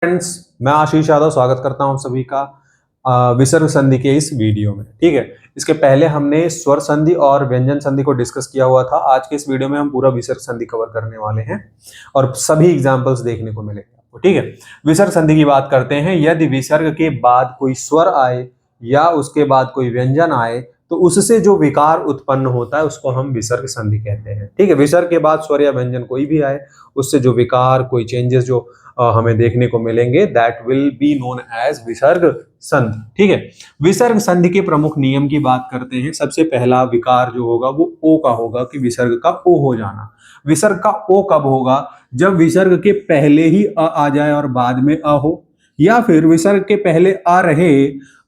Friends, मैं आशीष यादव स्वागत करता हूं सभी का विसर्ग संधि के इस वीडियो में। ठीक है, इसके पहले हमने स्वर संधि और व्यंजन संधि को डिस्कस किया हुआ था। आज के इस वीडियो में हम पूरा विसर्ग संधि कवर करने वाले हैं और सभी एग्जांपल्स देखने को मिलेंगे आपको। ठीक है, विसर्ग संधि की बात करते हैं। यदि विसर्ग के बाद कोई स्वर आए या उसके बाद कोई व्यंजन आए तो उससे जो विकार उत्पन्न होता है उसको हम विसर्ग संधि कहते हैं। ठीक है, विसर्ग के बाद स्वर या व्यंजन कोई भी आए उससे जो विकार कोई चेंजेस जो हमें देखने को मिलेंगे that will be known as विसर्ग संधि। ठीक है, विसर्ग संधि के प्रमुख नियम की बात करते हैं। सबसे पहला विकार जो होगा वो ओ का होगा कि विसर्ग का ओ हो जाना। विसर्ग का ओ कब होगा? जब विसर्ग के पहले ही अ आ जाए और बाद में अ हो, या फिर विसर्ग के पहले अ रहे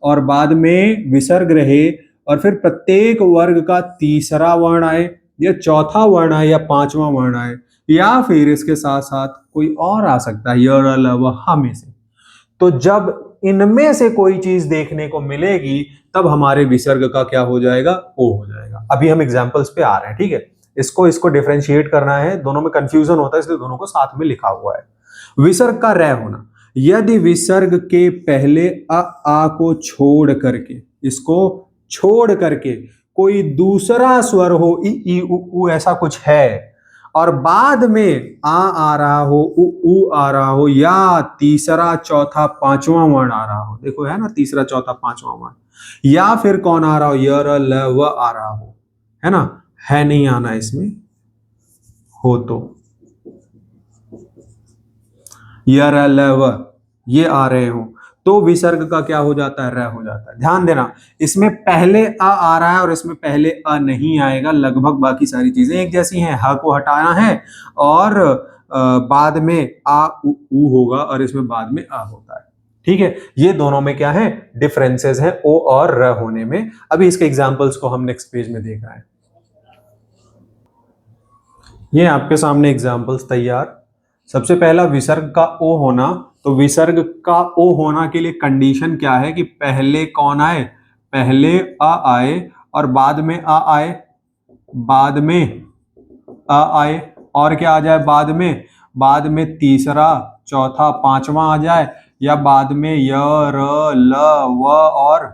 और बाद में विसर्ग रहे और फिर प्रत्येक वर्ग का तीसरा वर्ण आए या चौथा वर्ण आए या पांचवा वर्ण आए, या फिर इसके साथ साथ कोई और आ सकता है य र ल व ह में से। तो जब इनमें से कोई चीज देखने को मिलेगी तब हमारे विसर्ग का क्या हो जाएगा? ओ हो जाएगा। अभी हम एग्जांपल्स पे आ रहे हैं। ठीक है, इसको डिफरेंशिएट करना है, दोनों में कंफ्यूजन होता है इसलिए दोनों को साथ में लिखा हुआ है। विसर्ग का रै होना। यदि विसर्ग के पहले आ को छोड़ करके, इसको छोड़ करके कोई दूसरा स्वर हो, ई उ ऐसा कुछ है, और बाद में आ रहा हो, उ आ रहा हो, या तीसरा चौथा पांचवा वर्ण आ रहा हो, देखो है ना, तीसरा चौथा पांचवा वर्ण, या फिर कौन आ रहा हो, य र ल व आ रहा हो, है ना, है नहीं आना इसमें, हो तो य र ल व ये आ रहे हो तो विसर्ग का क्या हो जाता है? र हो जाता है। ध्यान देना, इसमें पहले आ रहा है और इसमें पहले अ नहीं आएगा। लगभग बाकी सारी चीजें एक जैसी हैं। ह को हटाना है और बाद में आ उ होगा और इसमें बाद में आ होता है। ठीक है, ये दोनों में क्या है? डिफरेंसेस हैं ओ और र होने में। अभी इसके एग्जांपल्स को हम नेक्स्ट पेज में देख रहे हैं। ये आपके सामने एग्जांपल्स तैयार। सबसे पहला विसर्ग का ओ होना। तो विसर्ग का ओ होना के लिए कंडीशन क्या है कि पहले कौन आए? पहले अ आए और बाद में अ आए, बाद में अ आए, और क्या आ जाए बाद में? बाद में तीसरा चौथा पांचवा आ जाए, या बाद में य र ल व और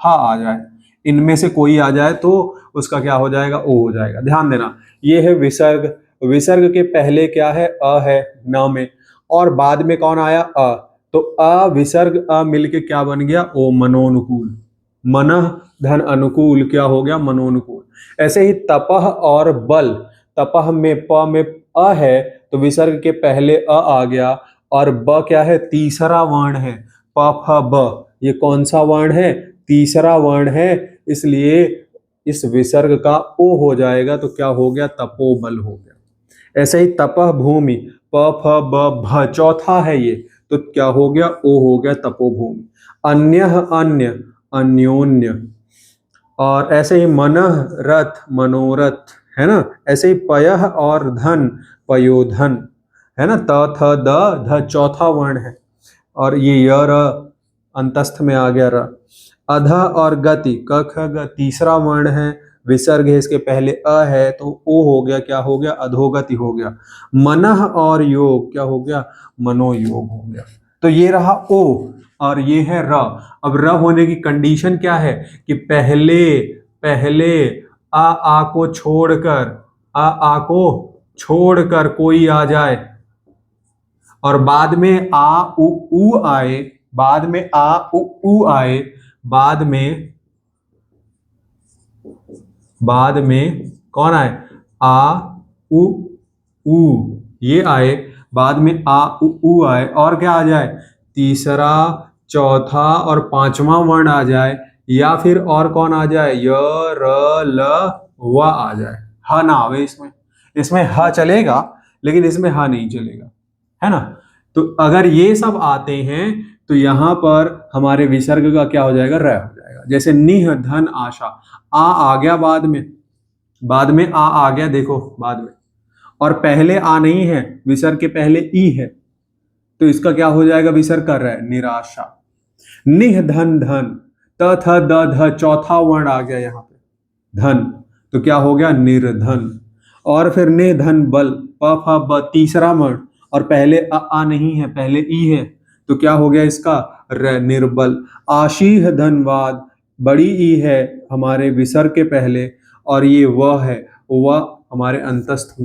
ह आ जाए। इनमें से कोई आ जाए तो उसका क्या हो जाएगा? ओ हो जाएगा। ध्यान देना, ये है विसर्ग। विसर्ग के पहले क्या है? अ है न में, और बाद में कौन आया? अ। तो अ विसर्ग अ मिलके क्या बन गया? ओ, मनोनुकूल। मनः धन अनुकूल क्या हो गया? मनोनुकूल। ऐसे ही तपह और बल। तपह में प में अ है तो विसर्ग के पहले अ आ गया, और ब क्या है? तीसरा वर्ण है। प फ ब, ये कौन सा वर्ण है? तीसरा वर्ण है, इसलिए इस विसर्ग का ओ हो जाएगा। तो क्या हो गया? तपोबल हो गया। ऐसे ही तपह भूमि, प फ ब भ चौथा है ये, तो क्या हो गया? ओ हो गया, तपोभूमि। अन्यः अन्य, अन्योन्य। और ऐसे ही मनः रथ, मनोरथ, है ना। ऐसे ही पयः और धन, पयोधन, है ना। त थ द ध चौथा वर्ण है, और ये य र अंतस्थ में आ गया र। अध और गति, क ख ग तीसरा वर्ण है, विसर्ग है, इसके पहले अ है तो ओ हो गया। क्या हो गया? अधोगति हो गया। मनः और योग, क्या हो गया? मनोयोग हो गया। तो ये रहा ओ और ये है र। अब र होने की कंडीशन क्या है कि पहले पहले आ को छोड़कर, आ को छोड़कर कोई आ जाए, और बाद में आ उ आए, बाद में आ उ आए, बाद में कौन आए? आ उ ये आए, बाद में आ उ आए, और क्या आ जाए? तीसरा चौथा और पांचवा वर्ण आ जाए, या फिर और कौन आ जाए? य र ल व आ जाए। ह ना आवे इसमें, इसमें ह चलेगा लेकिन इसमें ह नहीं चलेगा, है ना। तो अगर ये सब आते हैं तो यहां पर हमारे विसर्ग का क्या हो जाएगा? र हो जाएगा। जैसे निह धन आशा, आ गया बाद में, बाद में आ गया, देखो बाद में, और पहले आ नहीं है, विसर्ग के पहले ई है, तो इसका क्या हो जाएगा? विसर्ग कर रहा है, निराशा। निह धन धन, त थ द ध चौथा वर्ण आ गया यहां पे, धन, तो क्या हो गया? निर्धन। और फिर ने धन बल, प फ ब तीसरा वर्ण, और पहले आ नहीं है, पहले ई है, तो क्या हो गया इसका निर्बल। आशीह धनवाद, बड़ी ई है हमारे विसर्ग के पहले और ये वह है, वह हमारे अंतस्थ,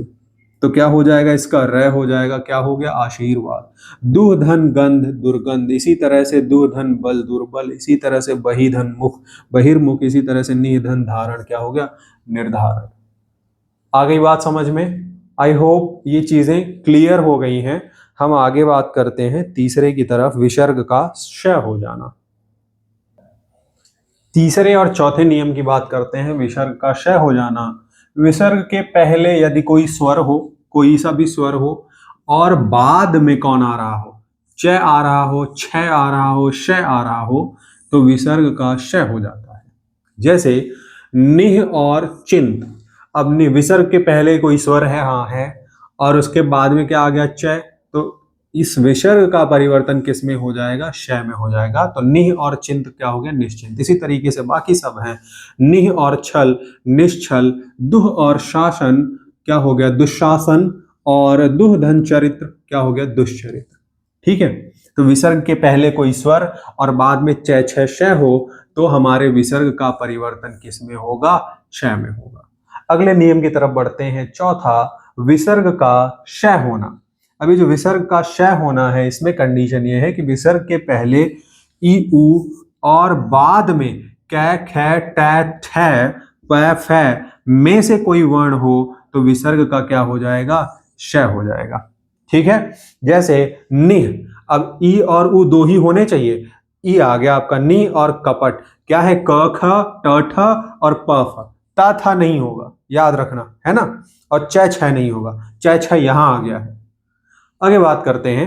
तो क्या हो जाएगा इसका र हो जाएगा, क्या हो गया आशीर्वाद। दुह धन गंध दुर्गंध, इसी तरह से दुह धन बल दुर्बल, इसी तरह से बही धन मुख बहिर्मुख, इसी तरह से निधन धारण, क्या हो गया निर्धारण। आ गई बात समझ में? आई होप ये चीजें क्लियर हो गई हैं। हम आगे बात करते हैं तीसरे की तरफ, विसर्ग का श हो जाना। तीसरे और चौथे नियम की बात करते हैं, विसर्ग का श हो जाना। विसर्ग के पहले यदि कोई स्वर हो, कोई सा भी स्वर हो, और बाद में कौन आ रहा हो, च आ रहा हो, छ आ रहा हो, श आ रहा हो, तो विसर्ग का श हो जाता है। जैसे निह और चिंत। अब विसर्ग के पहले कोई स्वर है, हाँ है, और उसके बाद में क्या आ गया च, तो इस विसर्ग का परिवर्तन किस में हो जाएगा, श में हो जाएगा। तो निह और चिंत क्या हो गया निश्चिंत। इसी तरीके से बाकी सब हैं, निह और छल निश्छल, दुह और शासन क्या हो गया दुशासन, और दुह धन चरित्र क्या हो गया दुश्चरित्र। ठीक है, तो विसर्ग के पहले कोई स्वर और बाद में च छ श हो तो हमारे विसर्ग का परिवर्तन किस में होगा, श में होगा। अगले नियम की तरफ बढ़ते हैं, चौथा विसर्ग का श होना। अभी जो विसर्ग का श होना है, इसमें कंडीशन ये है कि विसर्ग के पहले ई उ और बाद में कै ख ट ठ प फ में से कोई वर्ण हो तो विसर्ग का क्या हो जाएगा, श हो जाएगा। ठीक है, जैसे निह, अब ई और उ दो ही होने चाहिए, ई आ गया आपका नी, और कपट क्या है क ख ट ठ और प फ, ता था नहीं होगा, याद रखना है ना, और च छ नहीं होगा, च छ यहां आ गया है। आगे बात करते हैं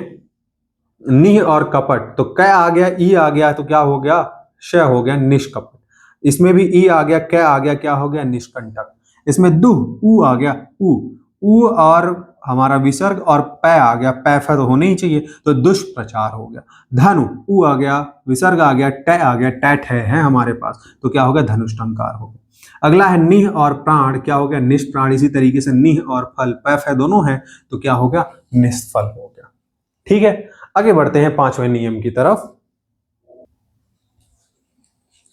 निह और कपट, तो क आ गया ई आ गया तो क्या हो गया श हो गया निष्कपट। इसमें भी ई आ गया क आ गया, क्या हो गया निष्कंटक। इसमें दुह उ आ गया उ और हमारा विसर्ग और प आ गया, प फ तो होने ही चाहिए, तो दुष्प्रचार हो गया। धनु उ आ गया, विसर्ग आ गया, ट आ गया, टैट है हमारे पास, तो क्या हो गया धनुष्टंकार हो गया। अगला है निह और प्राण, क्या हो गया निष्प्राण। इसी तरीके से निह और फल, प फ दोनों हैं, तो क्या हो गया निष्फल हो गया। ठीक है, आगे बढ़ते हैं पांचवें नियम की तरफ।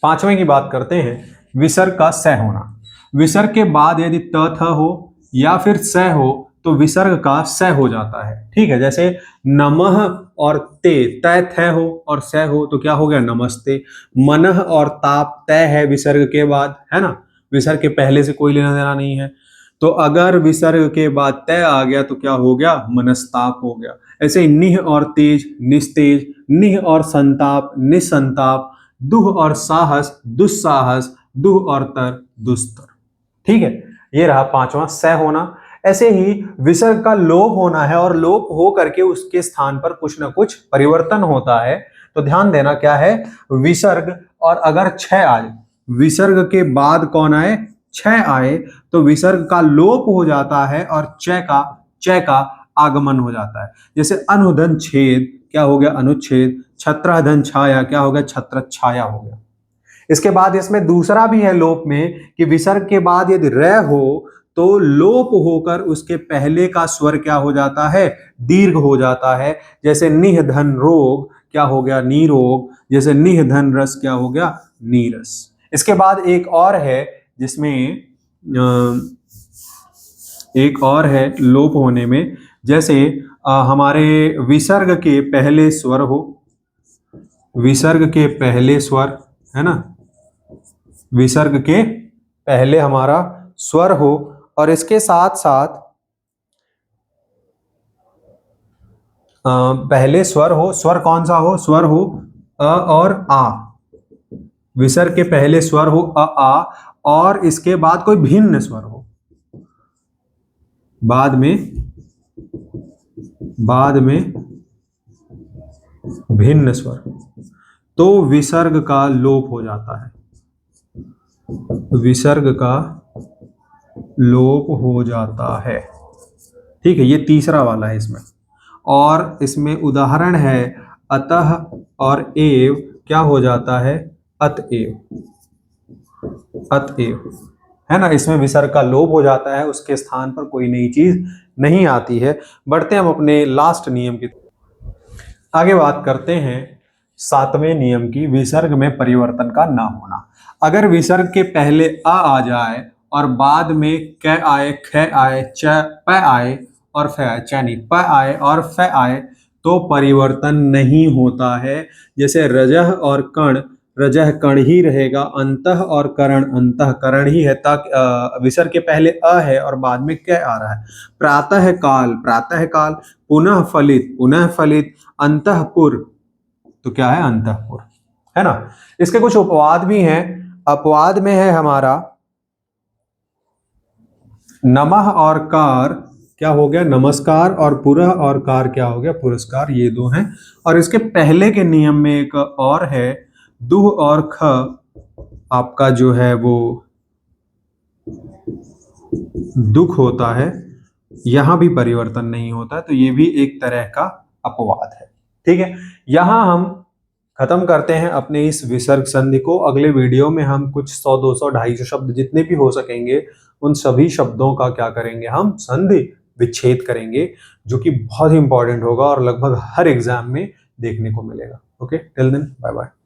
पांचवें की बात करते हैं, विसर्ग का स होना। विसर्ग के बाद यदि त थ हो या फिर स हो तो विसर्ग का स हो जाता है। ठीक है, जैसे नमः और ते, तय थ हो और स हो तो क्या हो गया नमस्ते। मनः और ताप, तय है विसर्ग के बाद, है ना, विसर्ग के पहले से कोई लेना देना नहीं है, तो अगर विसर्ग के बाद तय आ गया तो क्या हो गया मनस्ताप हो गया। ऐसे निह और तेज निस्तेज, निह और संताप निसंताप, दुह और साहस दुस्साहस, दुह और तर दुस्तर। ठीक है, ये रहा पांचवा स होना। ऐसे ही विसर्ग का लोप होना है, और लोप हो करके उसके स्थान पर कुछ ना कुछ परिवर्तन होता है। तो ध्यान देना क्या है, विसर्ग और अगर छ आए, विसर्ग के बाद कौन आए छ आए, तो विसर्ग का लोप हो जाता है और च का आगमन हो जाता है। जैसे अनुधन छेद, क्या हो गया अनुच्छेद। छत्रधन छाया, क्या हो गया छत्र छाया हो गया। इसके बाद इसमें दूसरा भी है लोप में कि विसर्ग के बाद यदि र हो तो लोप होकर उसके पहले का स्वर क्या हो जाता है दीर्घ हो जाता है। जैसे निह धन रोग, क्या हो गया नीरोग। जैसे निह धन रस, क्या हो गया नीरस। इसके बाद एक और है जिसमें एक और है लोप होने में, जैसे हमारे विसर्ग के पहले स्वर हो, विसर्ग के पहले स्वर है ना, विसर्ग के पहले हमारा स्वर हो और इसके साथ साथ पहले स्वर हो, स्वर कौन सा हो, स्वर हो अ और आ। विसर्ग के पहले स्वर हो अ आ और इसके बाद कोई भिन्न स्वर हो, बाद में भिन्न स्वर, तो विसर्ग का लोप हो जाता है, विसर्ग का लोप हो जाता है। ठीक है, ये तीसरा वाला है इसमें। और इसमें उदाहरण है अतः और एव, क्या हो जाता है अतएव, अतएव है ना। इसमें विसर्ग का लोप हो जाता है, उसके स्थान पर कोई नई चीज नहीं आती है। बढ़ते हम अपने लास्ट नियम की। आगे बात करते हैं 7वें नियम की, विसर्ग में परिवर्तन का ना होना। अगर विसर्ग के पहले आ जाए और बाद में क आए, ख आए, च, प आए और फ आए, चैनी प आए और फ आए तो परिवर्तन नहीं होता है। जैसे रजह और कण, रजह कण ही रहेगा, अंतः और करण, अंतः करण ही है। तक विसर्ग के पहले अ है और बाद में क आ रहा है। प्रातः काल, प्रातः काल, पुनः फलित, पुनः फलित, अंतःपुर, तो क्या है अंतःपुर, है ना। इसके कुछ अपवाद भी हैं। अपवाद में है हमारा नमः और कार, क्या हो गया नमस्कार, और पुरः और कार क्या हो गया पुरस्कार, ये दो हैं। और इसके पहले के नियम में एक और है, दुह और ख आपका जो है वो दुख होता है, यहां भी परिवर्तन नहीं होता, तो ये भी एक तरह का अपवाद है। ठीक है, यहां हम खत्म करते हैं अपने इस विसर्ग संधि को। अगले वीडियो में हम कुछ 100, 200, 250 शब्द जितने भी हो सकेंगे उन सभी शब्दों का क्या करेंगे, हम संधि विच्छेद करेंगे, जो कि बहुत ही इंपॉर्टेंट होगा और लगभग हर एग्जाम में देखने को मिलेगा। Okay, till then bye bye.